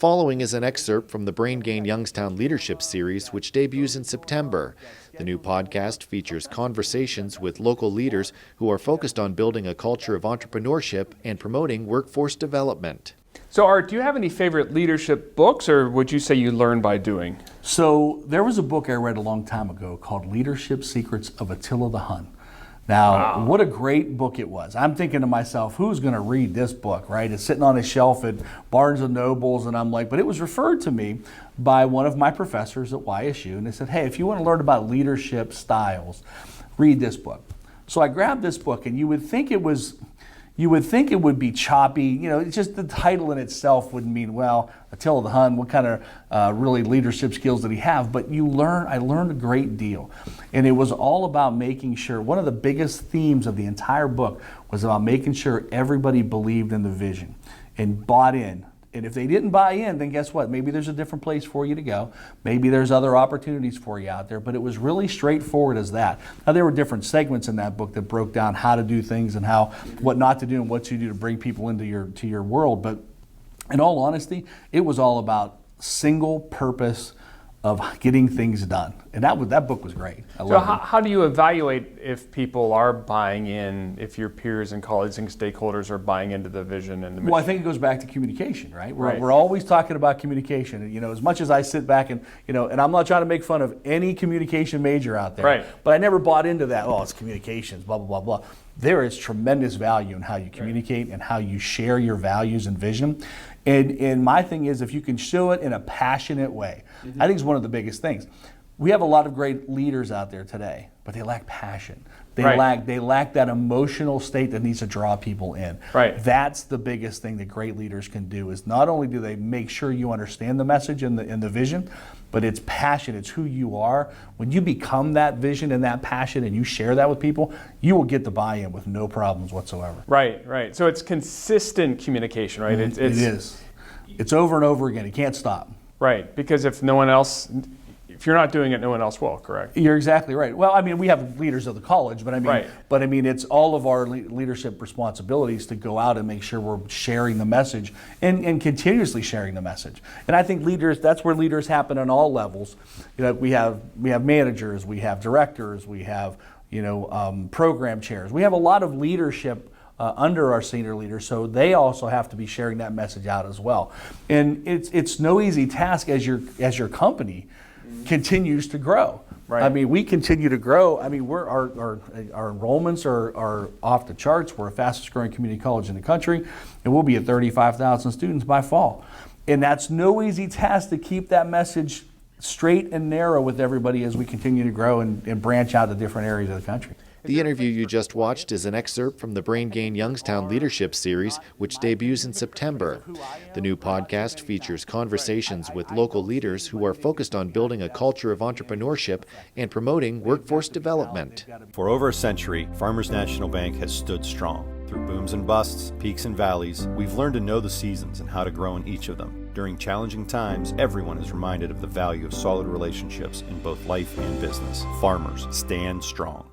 following is an excerpt from the Brain Gain Youngstown Leadership Series, which debuts in September. The new podcast features conversations with local leaders who are focused on building a culture of entrepreneurship and promoting workforce development. So Art, do you have any favorite leadership books, or would you say you learn by doing? So there was a book I read a long time ago called Leadership Secrets of Attila the Hun. Now, What a great book it was. I'm thinking to myself, who's going to read this book, right? It's sitting on a shelf at Barnes & Nobles, and I'm like, but it was referred to me by one of my professors at YSU, and they said, hey, if you want to learn about leadership styles, read this book. So I grabbed this book, and you would think it would be choppy. You know, it's just the title in itself would mean, well, Attila the Hun, what kind of really leadership skills did he have? But I learned a great deal. And it was all about making sure, one of the biggest themes of the entire book was about making sure everybody believed in the vision and bought in. And if they didn't buy in, then guess what? Maybe there's a different place for you to go. Maybe there's other opportunities for you out there, but it was really straightforward as that. Now, there were different segments in that book that broke down how to do things and what not to do and what to do to bring people into your world. But in all honesty, it was all about single purpose of getting things done. And that book was great. So how do you evaluate if people are buying in, if your peers and colleagues and stakeholders are buying into the vision and the mission? Well, I think it goes back to communication, right? We're always talking about communication. You know, as much as I sit back and, you know, and I'm not trying to make fun of any communication major out there, right, but I never bought into that, oh, it's communications, blah, blah, blah, blah. There is tremendous value in how you communicate and how you share your values and vision. And my thing is, if you can show it in a passionate way, I think it's one of the biggest things. We have a lot of great leaders out there today, but they lack passion. They lack that emotional state that needs to draw people in. Right. That's the biggest thing that great leaders can do, is not only do they make sure you understand the message and the vision, but it's passion, it's who you are. When you become that vision and that passion and you share that with people, you will get the buy-in with no problems whatsoever. Right. So it's consistent communication, right? It is. It's over and over again. You can't stop. Right, because if you're not doing it, no one else will, correct? You're exactly right. Well, I mean, we have leaders of the college, but I mean, it's all of our leadership responsibilities to go out and make sure we're sharing the message and continuously sharing the message. And I think that's where leaders happen on all levels. You know, we have managers, we have directors, we have, program chairs. We have a lot of leadership under our senior leaders, so they also have to be sharing that message out as well. And it's no easy task as your company continues to grow. Right. I mean, we continue to grow. I mean, our enrollments are off the charts. We're the fastest growing community college in the country, and we'll be at 35,000 students by fall. And that's no easy task to keep that message straight and narrow with everybody as we continue to grow and branch out to different areas of the country. The interview you just watched is an excerpt from the Brain Gain Youngstown Leadership Series, which debuts in September. The new podcast features conversations with local leaders who are focused on building a culture of entrepreneurship and promoting workforce development. For over a century, Farmers National Bank has stood strong. Through booms and busts, peaks and valleys, we've learned to know the seasons and how to grow in each of them. During challenging times, everyone is reminded of the value of solid relationships in both life and business. Farmers, stand strong.